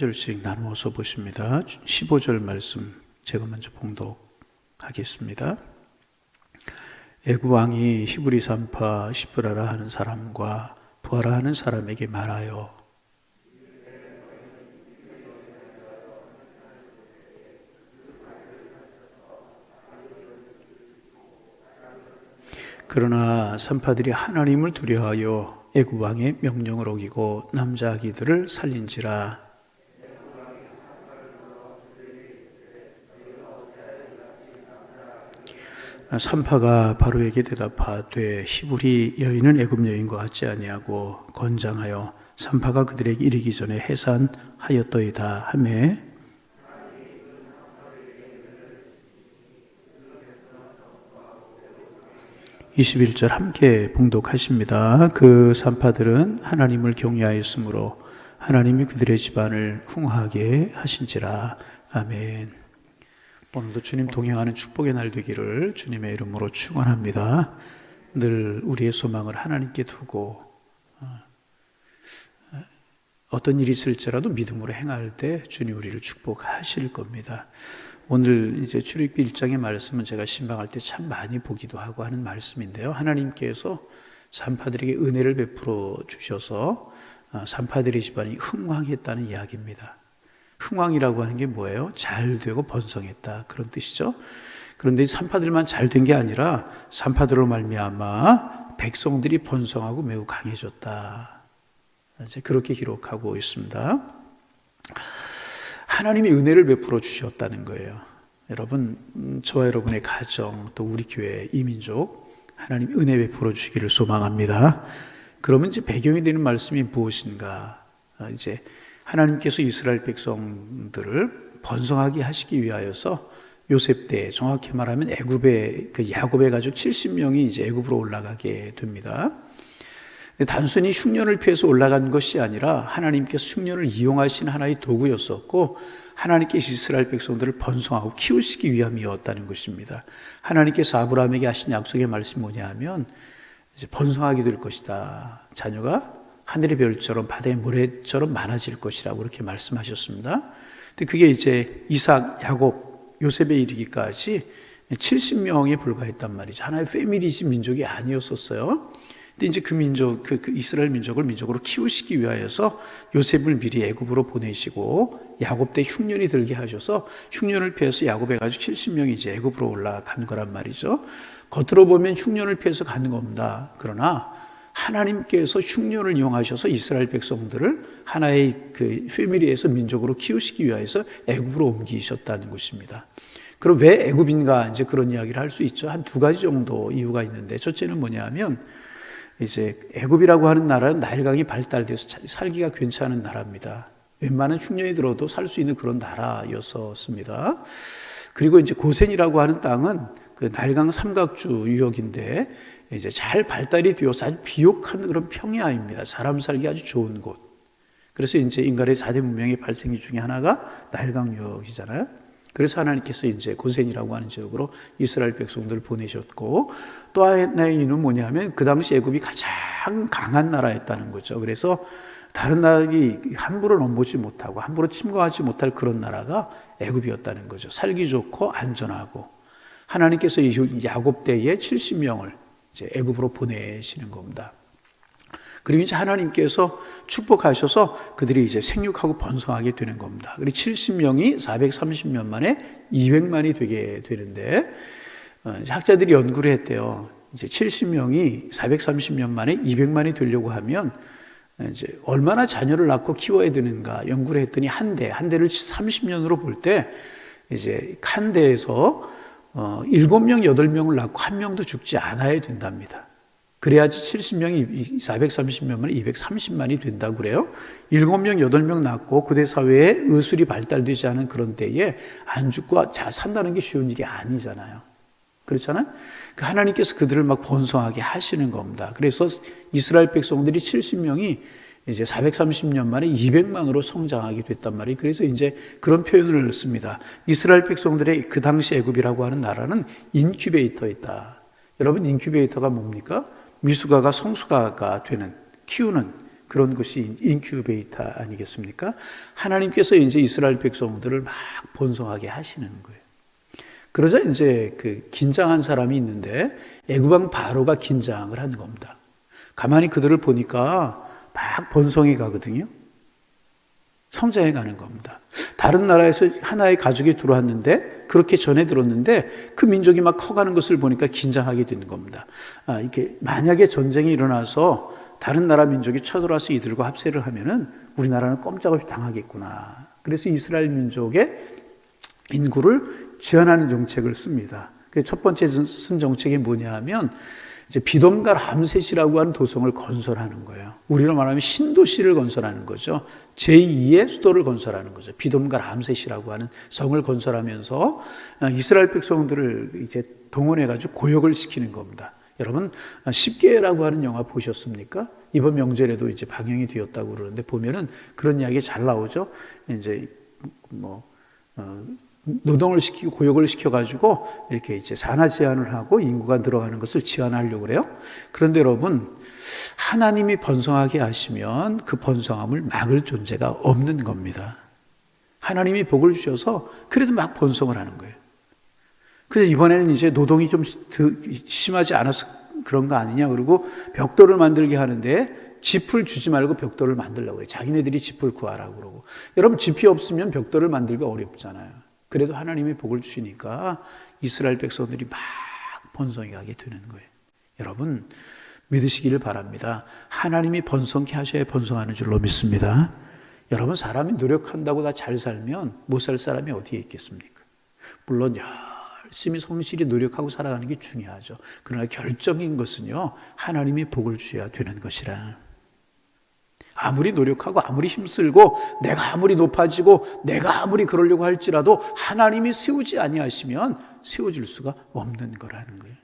절씩 나누어서 보십니다. 15절 말씀 제가 먼저 봉독하겠습니다. 애굽 왕이 히브리 산파 시브라라 하는 사람과 부하라 하는 사람에게 말하여 그러나 산파들이 하나님을 두려워하여 애굽 왕의 명령을 어기고 남자 아기들을 살린지라. 산파가 바로에게 대답하되 히브리 여인은 애굽 여인과 같지 아니하고 건장하여 산파가 그들에게 이르기 전에 해산하였더이다 하매 21절 함께 봉독하십니다. 그 산파들은 하나님을 경외하였으므로 하나님이 그들의 집안을 흥하게 하신지라. 아멘. 오늘도 주님 동행하는 축복의 날 되기를 주님의 이름으로 축원합니다. 늘 우리의 소망을 하나님께 두고 어떤 일이 있을지라도 믿음으로 행할 때 주님 우리를 축복하실 겁니다. 오늘 이제 출애굽기 1장의 말씀은 제가 신방할 때 참 많이 보기도 하고 하는 말씀인데요. 하나님께서 산파들에게 은혜를 베풀어 주셔서 산파들의 집안이 흥왕했다는 이야기입니다. 흥왕이라고 하는 게 뭐예요? 잘 되고 번성했다 그런 뜻이죠. 그런데 산파들만 잘 된 게 아니라 산파들로 말미암아 백성들이 번성하고 매우 강해졌다. 이제 그렇게 기록하고 있습니다. 하나님이 은혜를 베풀어 주셨다는 거예요. 여러분, 저와 여러분의 가정, 또 우리 교회, 이민족, 하나님 은혜 베풀어 주시기를 소망합니다. 그러면 이제 배경이 되는 말씀이 무엇인가? 이제 하나님께서 이스라엘 백성들을 번성하게 하시기 위하여서 요셉 때, 정확히 말하면 애굽의 그 야곱의 가족 70명이 이제 애굽으로 올라가게 됩니다. 단순히 흉년을 피해서 올라간 것이 아니라 하나님께서 흉년을 이용하신 하나의 도구였었고 하나님께서 이스라엘 백성들을 번성하고 키우시기 위함이었다는 것입니다. 하나님께서 아브라함에게 하신 약속의 말씀이 뭐냐 하면 이제 번성하게 될 것이다. 자녀가 하늘의 별처럼 바다의 모래처럼 많아질 것이라고 그렇게 말씀하셨습니다. 근데 그게 이제 이삭, 야곱, 요셉에 이르기까지 70명에 불과했단 말이죠. 하나의 패밀리집 민족이 아니었었어요. 근데 이제 그 민족, 그 이스라엘 민족을 민족으로 키우시기 위하여서 요셉을 미리 애굽으로 보내시고 야곱 때 흉년이 들게 하셔서 흉년을 피해서 야곱에 가지고 70명이 이제 애굽으로 올라간 거란 말이죠. 겉으로 보면 흉년을 피해서 가는 겁니다. 그러나 하나님께서 흉년을 이용하셔서 이스라엘 백성들을 하나의 그 패밀리에서 민족으로 키우시기 위하여서 애굽으로 옮기셨다는 것입니다. 그럼 왜 애굽인가? 이제 그런 이야기를 할 수 있죠. 한 두 가지 정도 이유가 있는데 첫째는 뭐냐면 이제 애굽이라고 하는 나라는 나일강이 발달돼서 살기가 괜찮은 나라입니다. 웬만한 흉년이 들어도 살 수 있는 그런 나라였었습니다. 그리고 이제 고센이라고 하는 땅은 그 나일강 삼각주 유역인데 이제 잘 발달이 되어서 아주 비옥한 그런 평야입니다. 사람 살기 아주 좋은 곳. 그래서 이제 인간의 4대 문명의 발생기 중에 하나가 나일강 유역이잖아요. 그래서 하나님께서 이제 고센이라고 하는 지역으로 이스라엘 백성들을 보내셨고 또 하나의 이유는 뭐냐면 그 당시 애굽이 가장 강한 나라였다는 거죠. 그래서 다른 나라들이 함부로 넘보지 못하고 함부로 침공하지 못할 그런 나라가 애굽이었다는 거죠. 살기 좋고 안전하고 하나님께서 야곱 때에 70명을 이제 애굽으로 보내시는 겁니다. 그리고 이제 하나님께서 축복하셔서 그들이 이제 생육하고 번성하게 되는 겁니다. 그리고 70명이 430년 만에 200만이 되게 되는데 학자들이 연구를 했대요. 이제 70명이 430년 만에 200만이 되려고 하면 이제 얼마나 자녀를 낳고 키워야 되는가 연구를 했더니 한 대를 30년으로 볼 때 이제 한 대에서 7명, 8명을 낳고 한 명도 죽지 않아야 된답니다. 그래야지 70명이 430년 만에 230만이 된다고 그래요. 7명, 8명 낳고 그대 사회에 의술이 발달되지 않은 그런 때에 안 죽고 산다는 게 쉬운 일이 아니잖아요. 그렇잖아요. 하나님께서 그들을 막 번성하게 하시는 겁니다. 그래서 이스라엘 백성들이 70명이 이제 430년 만에 200만으로 성장하게 됐단 말이에요. 그래서 이제 그런 표현을 씁니다. 이스라엘 백성들의 그 당시 애굽이라고 하는 나라는 인큐베이터였다. 여러분 인큐베이터가 뭡니까? 미숙아가 성숙아가 되는 키우는 그런 것이 인큐베이터 아니겠습니까? 하나님께서 이제 이스라엘 백성들을 막 번성하게 하시는 거예요. 그러자 이제 그 긴장한 사람이 있는데 애굽왕 바로가 긴장을 한 겁니다. 가만히 그들을 보니까 막 번성해 가거든요. 성장해 가는 겁니다. 다른 나라에서 하나의 가족이 들어왔는데 그렇게 전해 들었는데 그 민족이 막 커가는 것을 보니까 긴장하게 되는 겁니다. 이게 만약에 전쟁이 일어나서 다른 나라 민족이 쳐들어와서 이들과 합세를 하면은 우리나라는 꼼짝없이 당하겠구나. 그래서 이스라엘 민족의 인구를 제한하는 정책을 씁니다. 첫 번째 쓴 정책이 뭐냐 하면 이제 비돔과 람셋이라고 하는 도성을 건설하는 거예요. 우리로 말하면 신도시를 건설하는 거죠. 제2의 수도를 건설하는 거죠. 비돔과 람셋이라고 하는 성을 건설하면서 이스라엘 백성들을 이제 동원해가지고 고역을 시키는 겁니다. 여러분, 10계라고 하는 영화 보셨습니까? 이번 명절에도 이제 방영이 되었다고 그러는데 보면은 그런 이야기 잘 나오죠. 이제 노동을 시키고 고역을 시켜가지고 이렇게 이제 산하 제한을 하고 인구가 늘어가는 것을 제한하려고 그래요. 그런데 여러분, 하나님이 번성하게 하시면 그 번성함을 막을 존재가 없는 겁니다. 하나님이 복을 주셔서 그래도 막 번성을 하는 거예요. 그래서 이번에는 이제 노동이 좀 심하지 않아서 그런 거 아니냐. 그리고 벽돌을 만들게 하는데 짚을 주지 말고 벽돌을 만들려고 해요. 자기네들이 짚을 구하라고 그러고. 여러분, 짚이 없으면 벽돌을 만들기 어렵잖아요. 그래도 하나님이 복을 주시니까 이스라엘 백성들이 막 번성해 가게 되는 거예요. 여러분, 믿으시기를 바랍니다. 하나님이 번성케 하셔야 번성하는 줄로 믿습니다. 여러분, 사람이 노력한다고 다 잘 살면 못 살 사람이 어디에 있겠습니까? 물론 열심히 성실히 노력하고 살아가는 게 중요하죠. 그러나 결정인 것은요, 하나님이 복을 주셔야 되는 것이라. 아무리 노력하고 아무리 힘쓸고 내가 아무리 높아지고 내가 아무리 그러려고 할지라도 하나님이 세우지 아니하시면 세워질 수가 없는 거라는 거예요.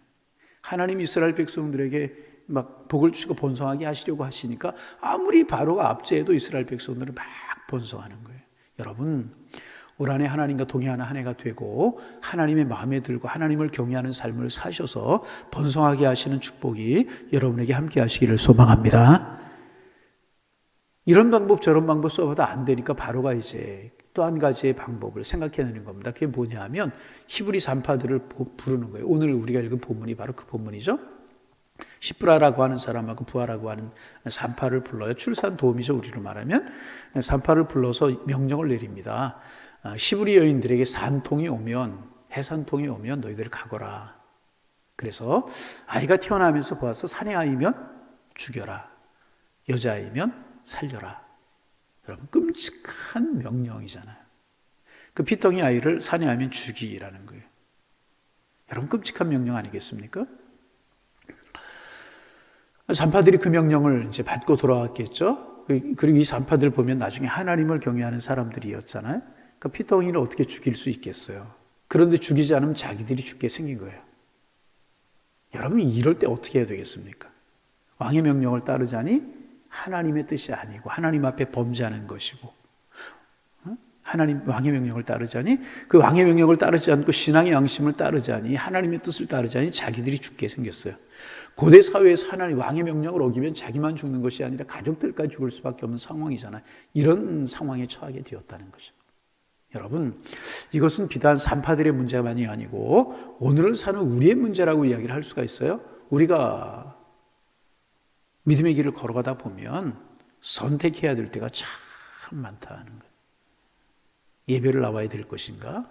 하나님 이스라엘 백성들에게 막 복을 주시고 번성하게 하시려고 하시니까 아무리 바로가 압제해도 이스라엘 백성들은 막 번성하는 거예요. 여러분, 올 한해 하나님과 동행하는 한 해가 되고 하나님의 마음에 들고 하나님을 경외하는 삶을 사셔서 번성하게 하시는 축복이 여러분에게 함께 하시기를 소망합니다. 이런 방법 저런 방법 써봐도 안 되니까 바로가 이제 또 한 가지의 방법을 생각해내는 겁니다. 그게 뭐냐 하면 히브리 산파들을 부르는 거예요. 오늘 우리가 읽은 본문이 바로 그 본문이죠. 시프라라고 하는 사람하고 부하라고 하는 산파를 불러요. 출산 도우미죠. 우리로 말하면 산파를 불러서 명령을 내립니다. 히브리 여인들에게 산통이 오면, 해산통이 오면 너희들 가거라. 그래서 아이가 태어나면서 보아서 산의 아이면 죽여라, 여자아이면 살려라. 여러분, 끔찍한 명령이잖아요. 그 피덩이 아이를 산의 아이면 죽이라는 거예요. 여러분, 끔찍한 명령 아니겠습니까? 산파들이 그 명령을 이제 받고 돌아왔겠죠. 그리고 이 산파들 보면 나중에 하나님을 경외하는 사람들이었잖아요. 그러니까 피덩이를 어떻게 죽일 수 있겠어요? 그런데 죽이지 않으면 자기들이 죽게 생긴 거예요. 여러분, 이럴 때 어떻게 해야 되겠습니까? 왕의 명령을 따르자니 하나님의 뜻이 아니고 하나님 앞에 범죄하는 것이고, 하나님 왕의 명령을 따르자니 그 왕의 명령을 따르지 않고 신앙의 양심을 따르자니 하나님의 뜻을 따르자니 자기들이 죽게 생겼어요. 고대 사회에서 하나님 왕의 명령을 어기면 자기만 죽는 것이 아니라 가족들까지 죽을 수밖에 없는 상황이잖아요. 이런 상황에 처하게 되었다는 거죠. 여러분, 이것은 비단 산파들의 문제만이 아니고 오늘을 사는 우리의 문제라고 이야기를 할 수가 있어요. 우리가 믿음의 길을 걸어가다 보면 선택해야 될 때가 참 많다는 거예요. 예배를 나와야 될 것인가?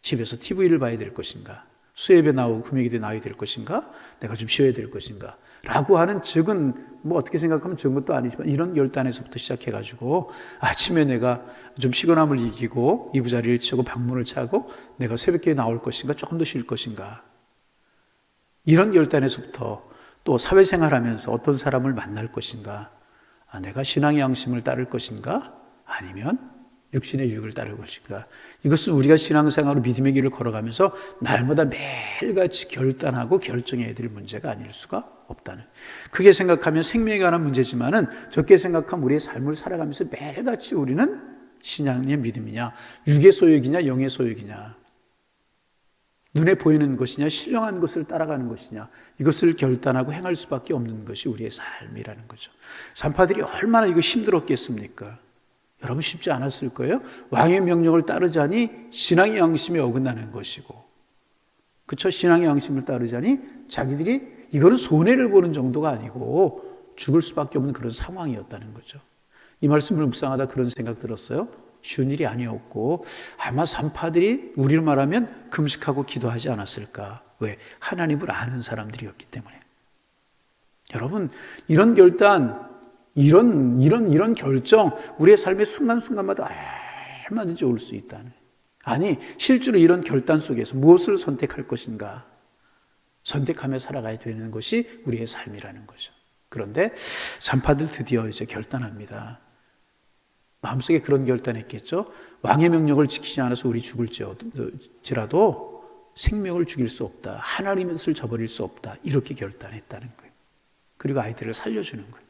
집에서 TV를 봐야 될 것인가? 수예배 나오고 금요일에 나와야 될 것인가? 내가 좀 쉬어야 될 것인가? 라고 하는 적은 뭐 어떻게 생각하면 적은 것도 아니지만 이런 결단에서부터 시작해가지고 아침에 내가 좀 피곤함을 이기고 이부자리를 치고 방문을 차고 내가 새벽에 나올 것인가? 조금 더 쉴 것인가? 이런 결단에서부터 또 사회생활하면서 어떤 사람을 만날 것인가? 내가 신앙의 양심을 따를 것인가? 아니면 육신의 유익을 따를 것인가? 이것은 우리가 신앙생활로 믿음의 길을 걸어가면서 날마다 매일같이 결단하고 결정해야 될 문제가 아닐 수가 없다는. 크게 생각하면 생명에 관한 문제지만은 적게 생각하면 우리의 삶을 살아가면서 매일같이 우리는 신앙의 믿음이냐, 육의 소욕이냐, 영의 소욕이냐. 눈에 보이는 것이냐, 신령한 것을 따라가는 것이냐, 이것을 결단하고 행할 수밖에 없는 것이 우리의 삶이라는 거죠. 산파들이 얼마나 이거 힘들었겠습니까? 여러분 쉽지 않았을 거예요. 왕의 명령을 따르자니 신앙의 양심에 어긋나는 것이고, 그렇죠? 신앙의 양심을 따르자니 자기들이 이거는 손해를 보는 정도가 아니고 죽을 수밖에 없는 그런 상황이었다는 거죠. 이 말씀을 묵상하다 그런 생각 들었어요. 쉬운 일이 아니었고 아마 산파들이 우리로 말하면 금식하고 기도하지 않았을까. 왜? 하나님을 아는 사람들이었기 때문에. 여러분, 이런 결단, 이런 결정, 우리의 삶의 순간순간마다 얼마든지 올 수 있다는. 아니, 실제로 이런 결단 속에서 무엇을 선택할 것인가 선택하며 살아가야 되는 것이 우리의 삶이라는 거죠. 그런데 산파들 드디어 이제 결단합니다. 마음속에 그런 결단했겠죠. 왕의 명령을 지키지 않아서 우리 죽을지라도 생명을 죽일 수 없다. 하나님의 뜻을 저버릴 수 없다. 이렇게 결단했다는 거예요. 그리고 아이들을 살려주는 거예요.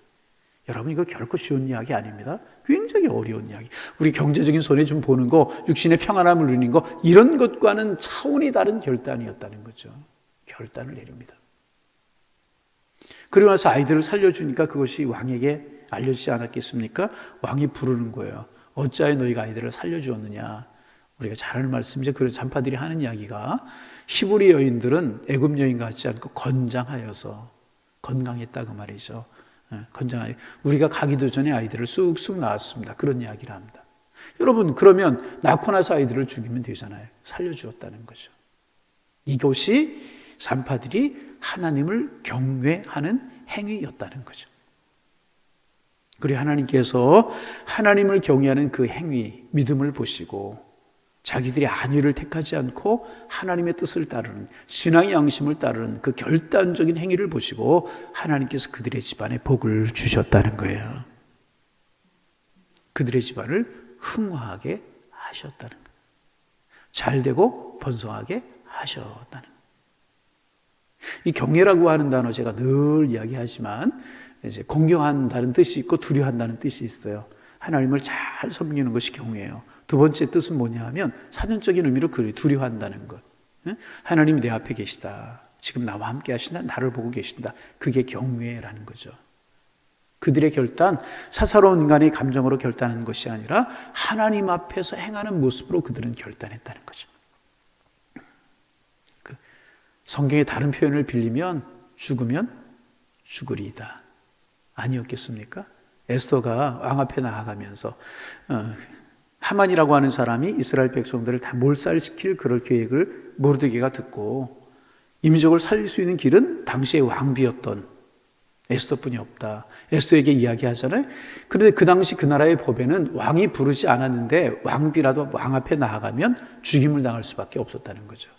여러분, 이거 결코 쉬운 이야기 아닙니다. 굉장히 어려운 이야기. 우리 경제적인 손해 좀 보는 거, 육신의 평안함을 누리는 거, 이런 것과는 차원이 다른 결단이었다는 거죠. 결단을 내립니다. 그리고 나서 아이들을 살려주니까 그것이 왕에게 알려지지 않았겠습니까? 왕이 부르는 거예요. 어찌하여 너희가 아이들을 살려주었느냐. 우리가 잘 아는 말씀이죠. 그래서 산파들이 하는 이야기가 히브리 여인들은 애굽 여인 같지 않고 건장하여서 건강했다 그 말이죠. 건장하여 우리가 가기도 전에 아이들을 쑥쑥 낳았습니다. 그런 이야기를 합니다. 여러분, 그러면 낳고 나서 아이들을 죽이면 되잖아요. 살려주었다는 거죠. 이것이 산파들이 하나님을 경외하는 행위였다는 거죠. 그리고 하나님께서 하나님을 경외하는 그 행위, 믿음을 보시고 자기들이 안위를 택하지 않고 하나님의 뜻을 따르는, 신앙의 양심을 따르는 그 결단적인 행위를 보시고 하나님께서 그들의 집안에 복을 주셨다는 거예요. 그들의 집안을 흥화하게 하셨다는 거예요. 잘되고 번성하게 하셨다는 거예요. 이 경외라고 하는 단어 제가 늘 이야기하지만 이제 공경한다는 뜻이 있고 두려워한다는 뜻이 있어요. 하나님을 잘 섬기는 것이 경외예요. 두 번째 뜻은 뭐냐 하면 사전적인 의미로 두려워한다는 것. 하나님이 내 앞에 계시다. 지금 나와 함께 하신다. 나를 보고 계신다. 그게 경외라는 거죠. 그들의 결단, 사사로운 인간의 감정으로 결단하는 것이 아니라 하나님 앞에서 행하는 모습으로 그들은 결단했다는 거죠. 성경의 다른 표현을 빌리면 죽으면 죽으리이다. 아니었겠습니까? 에스더가 왕 앞에 나아가면서 하만이라고 하는 사람이 이스라엘 백성들을 다 몰살시킬 그럴 계획을 모르드게가 듣고 이민족을 살릴 수 있는 길은 당시의 왕비였던 에스더뿐이 없다. 에스더에게 이야기하잖아요. 그런데 그 당시 그 나라의 법에는 왕이 부르지 않았는데 왕비라도 왕 앞에 나아가면 죽임을 당할 수밖에 없었다는 거죠.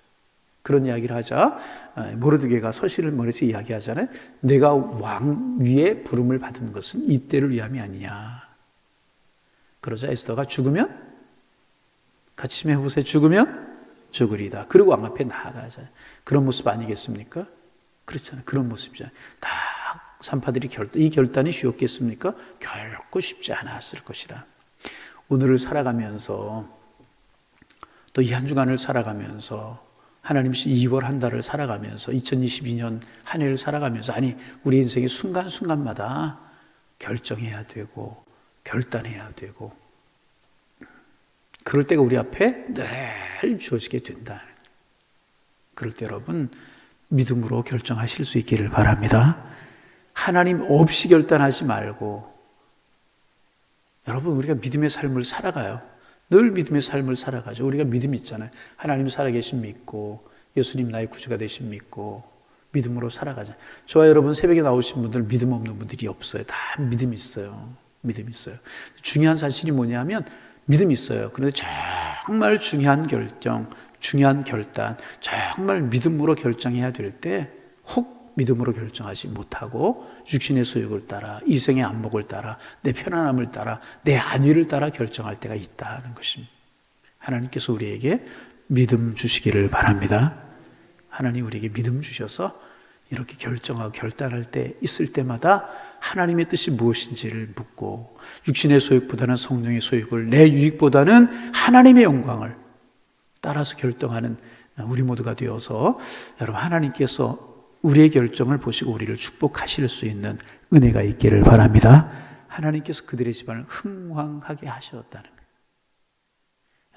그런 이야기를 하자 모르드게가 서신을 머리에서 이야기하잖아요. 내가 왕 위에 부름을 받은 것은 이때를 위함이 아니냐. 그러자 에스더가 죽으면 같이 해보세요. 죽으면 죽으리다. 그리고 왕 앞에 나아가자. 그런 모습 아니겠습니까? 그렇잖아요. 그런 모습이잖아요. 다 산파들이 이 결단이 쉬웠겠습니까? 결코 쉽지 않았을 것이라. 오늘을 살아가면서 또 이 한 주간을 살아가면서 하나님 2월 한 달을 살아가면서 2022년 한 해를 살아가면서 아니 우리 인생의 순간순간마다 결정해야 되고 결단해야 되고 그럴 때가 우리 앞에 늘 주어지게 된다. 그럴 때 여러분 믿음으로 결정하실 수 있기를 바랍니다. 하나님 없이 결단하지 말고 여러분 우리가 믿음의 삶을 살아가요. 늘 믿음의 삶을 살아가죠. 우리가 믿음 있잖아요. 하나님 살아계신 믿고 예수님 나의 구주가 되신 믿고 믿음으로 살아가자. 저와 여러분 새벽에 나오신 분들 믿음 없는 분들이 없어요. 다 믿음 있어요. 믿음 있어요. 중요한 사실이 뭐냐면 믿음 있어요. 그런데 정말 중요한 결정, 중요한 결단, 정말 믿음으로 결정해야 될 때 혹 믿음으로 결정하지 못하고 육신의 소욕을 따라 이생의 안목을 따라 내 편안함을 따라 내 안위를 따라 결정할 때가 있다는 것입니다. 하나님께서 우리에게 믿음 주시기를 바랍니다. 하나님 우리에게 믿음 주셔서 이렇게 결정하고 결단할 때 있을 때마다 하나님의 뜻이 무엇인지를 묻고 육신의 소욕보다는 성령의 소욕을 내 유익보다는 하나님의 영광을 따라서 결정하는 우리 모두가 되어서 여러분 하나님께서 우리의 결정을 보시고 우리를 축복하실 수 있는 은혜가 있기를 바랍니다. 하나님께서 그들의 집안을 흥왕하게 하셨다는 거예요.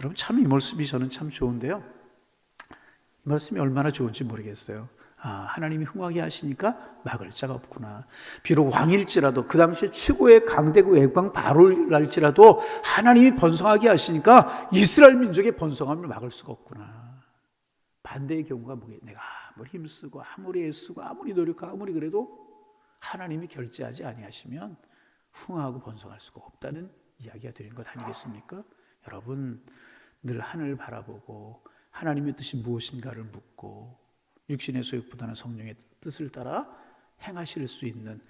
여러분 참 이 말씀이 저는 참 좋은데요. 이 말씀이 얼마나 좋은지 모르겠어요. 하나님이 흥하게 하시니까 막을 자가 없구나. 비록 왕일지라도 그 당시에 최고의 강대국 외광 바로랄지라도 하나님이 번성하게 하시니까 이스라엘 민족의 번성함을 막을 수가 없구나. 반대의 경우가 뭐겠? 내가 아무리 힘쓰고 아무리 애쓰고 아무리 노력하고 아무리 그래도 하나님이 결제하지 아니하시면 흥하고 번성할 수가 없다는 이야기가 드린 것 아니겠습니까? 여러분 늘 하늘을 바라보고 하나님의 뜻이 무엇인가를 묻고 육신의 소욕보다는 성령의 뜻을 따라 행하실 수 있는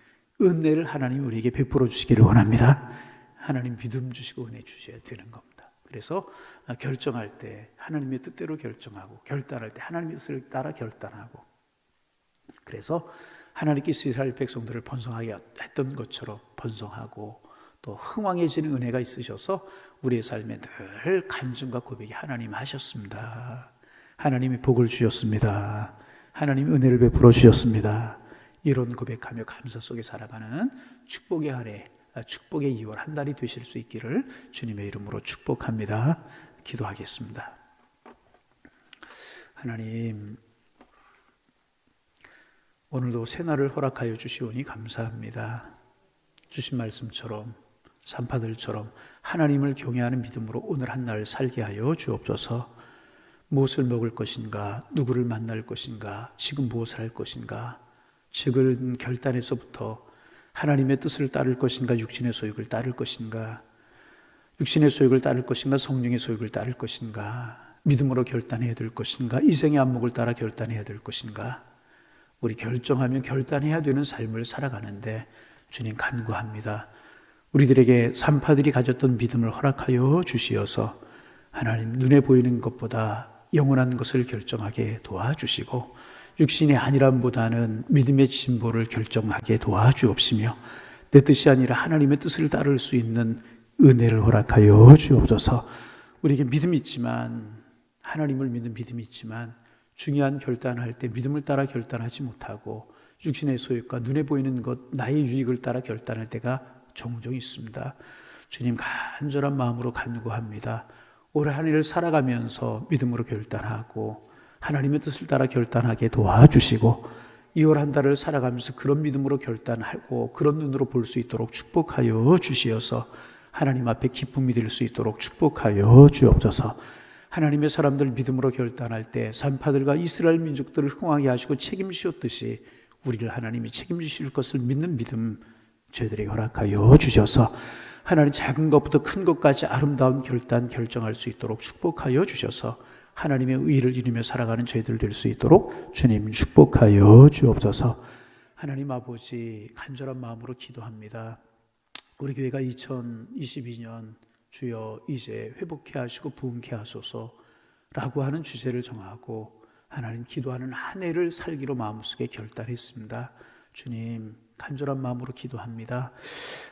은혜를 하나님이 우리에게 베풀어 주시기를 원합니다. 하나님 믿음 주시고 은혜 주셔야 되는 겁니다. 그래서 결정할 때 하나님의 뜻대로 결정하고 결단할 때 하나님의 뜻을 따라 결단하고 그래서 하나님께서 이스라엘 백성들을 번성하게 했던 것처럼 번성하고 또 흥왕해지는 은혜가 있으셔서 우리의 삶에 늘 간증과 고백이 하나님 하셨습니다. 하나님이 복을 주셨습니다. 하나님이 은혜를 베풀어 주셨습니다. 이런 고백하며 감사 속에 살아가는 축복의 한 해, 축복의 2월 한 달이 되실 수 있기를 주님의 이름으로 축복합니다. 기도하겠습니다. 하나님, 오늘도 새날을 허락하여 주시오니 감사합니다. 주신 말씀처럼 산파들처럼 하나님을 경외하는 믿음으로 오늘 한 날 살게 하여 주옵소서. 무엇을 먹을 것인가, 누구를 만날 것인가, 지금 무엇을 할 것인가, 지금 결단에서부터 하나님의 뜻을 따를 것인가, 육신의 소욕을 따를 것인가, 육신의 소욕을 따를 것인가, 성령의 소욕을 따를 것인가, 믿음으로 결단해야 될 것인가, 이생의 안목을 따라 결단해야 될 것인가, 우리 결정하면 결단해야 되는 삶을 살아가는데 주님 간구합니다. 우리들에게 산파들이 가졌던 믿음을 허락하여 주시어서 하나님 눈에 보이는 것보다 영원한 것을 결정하게 도와주시고 육신의 안일함보다는 믿음의 진보를 결정하게 도와주옵시며 내 뜻이 아니라 하나님의 뜻을 따를 수 있는 은혜를 허락하여 주옵소서. 우리에게 믿음이 있지만 하나님을 믿는 믿음이 있지만 중요한 결단을 할 때 믿음을 따라 결단하지 못하고 육신의 소욕과 눈에 보이는 것 나의 유익을 따라 결단할 때가 종종 있습니다. 주님 간절한 마음으로 간구합니다. 올 한 해를 살아가면서 믿음으로 결단하고 하나님의 뜻을 따라 결단하게 도와주시고 2월 한 달을 살아가면서 그런 믿음으로 결단하고 그런 눈으로 볼 수 있도록 축복하여 주시어서 하나님 앞에 기쁨이 될 수 있도록 축복하여 주옵소서. 하나님의 사람들 믿음으로 결단할 때 산파들과 이스라엘 민족들을 흥하게 하시고 책임지셨듯이 우리를 하나님이 책임지실 것을 믿는 믿음 저희들에게 허락하여 주셔서 하나님 작은 것부터 큰 것까지 아름다운 결단 결정할 수 있도록 축복하여 주셔서 하나님의 의를 이루며 살아가는 저희들 될 수 있도록 주님 축복하여 주옵소서. 하나님 아버지 간절한 마음으로 기도합니다. 우리 교회가 2022년 주여 이제 회복케 하시고 부흥케 하소서라고 하는 주제를 정하고 하나님 기도하는 한 해를 살기로 마음속에 결단했습니다. 주님 간절한 마음으로 기도합니다.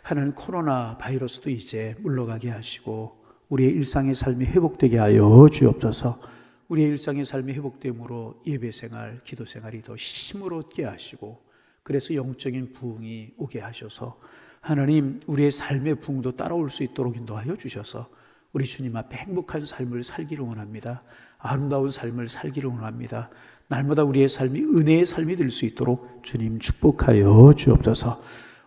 하나님 코로나 바이러스도 이제 물러가게 하시고 우리의 일상의 삶이 회복되게 하여 주옵소서. 우리의 일상의 삶이 회복됨으로 예배생활, 기도생활이 더 힘을 얻게 하시고 그래서 영적인 부흥이 오게 하셔서 하나님 우리의 삶의 부흥도 따라올 수 있도록 인도하여 주셔서 우리 주님 앞에 행복한 삶을 살기를 원합니다. 아름다운 삶을 살기를 원합니다. 날마다 우리의 삶이 은혜의 삶이 될 수 있도록 주님 축복하여 주옵소서.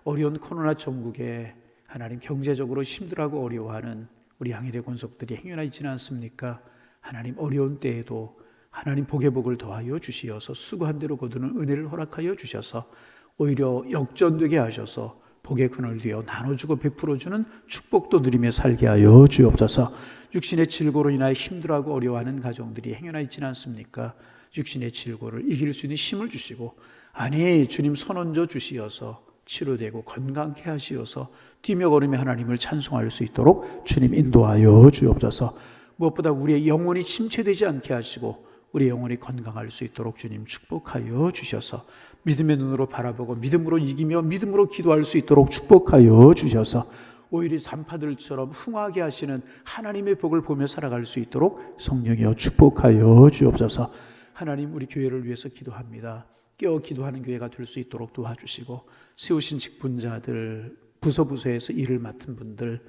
어려운 코로나 전국에 하나님 경제적으로 힘들어하고 어려워하는 우리 양일의 권속들이 행여나있지는 않습니까? 하나님 어려운 때에도 하나님 복의 복을 더하여 주시어서 수고한 대로 거두는 은혜를 허락하여 주셔서 오히려 역전되게 하셔서 복의 그늘 되어 나눠주고 베풀어주는 축복도 누리며 살게 하여 주옵소서. 육신의 질고로 인하여 힘들어하고 어려워하는 가정들이 행여나있지는 않습니까? 육신의 질고를 이길 수 있는 힘을 주시고 아니 주님 선언져 주시어서 치료되고 건강케 하시어서 뛰며 걸으며 하나님을 찬송할 수 있도록 주님 인도하여 주옵소서. 무엇보다 우리의 영혼이 침체되지 않게 하시고 우리의 영혼이 건강할 수 있도록 주님 축복하여 주셔서 믿음의 눈으로 바라보고 믿음으로 이기며 믿음으로 기도할 수 있도록 축복하여 주셔서 오히려 산파들처럼 흥하게 하시는 하나님의 복을 보며 살아갈 수 있도록 성령이여 축복하여 주옵소서. 하나님, 우리 교회를 위해서 기도합니다. 깨어 기도하는 교회가 될 수 있도록 도와주시고, 세우신 직분자들, 부서에서 일을 맡은 분들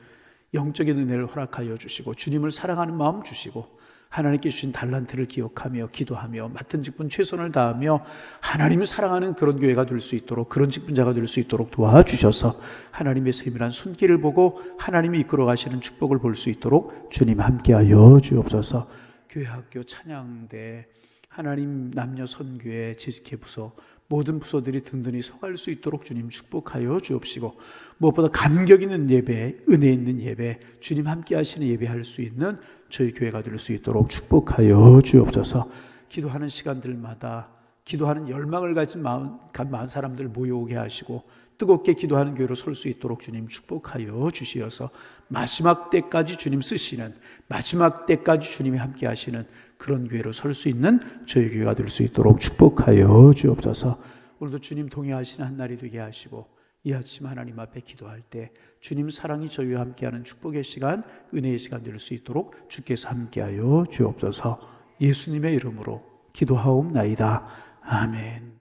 영적인 은혜를 허락하여 주시고, 주님을 사랑하는 마음 주시고, 하나님께 주신 달란트를 기억하며 기도하며 맡은 직분 최선을 다하며 하나님을 사랑하는 그런 교회가 될 수 있도록, 그런 직분자가 될 수 있도록 도와주셔서 하나님의 세밀한 손길을 보고 하나님이 이끌어 가시는 축복을 볼 수 있도록 주님 함께하여 주옵소서. 교회, 학교, 찬양대, 하나님 남녀 선교회, 재직회 부서 모든 부서들이 든든히 서갈 수 있도록 주님 축복하여 주옵시고, 무엇보다 감격 있는 예배, 은혜 있는 예배, 주님 함께 하시는 예배할 수 있는 저희 교회가 될 수 있도록 축복하여 주옵소서. 기도하는 시간들마다 기도하는 열망을 가진 많은 사람들 모여오게 하시고 뜨겁게 기도하는 교회로 설 수 있도록 주님 축복하여 주시어서 마지막 때까지 주님 쓰시는, 마지막 때까지 주님이 함께 하시는 그런 교회로 설 수 있는 저희 교회가 될 수 있도록 축복하여 주옵소서. 오늘도 주님 동행하시는 한 날이 되게 하시고, 이 아침 하나님 앞에 기도할 때 주님 사랑이 저희와 함께하는 축복의 시간, 은혜의 시간 될 수 있도록 주께서 함께하여 주옵소서. 예수님의 이름으로 기도하옵나이다. 아멘.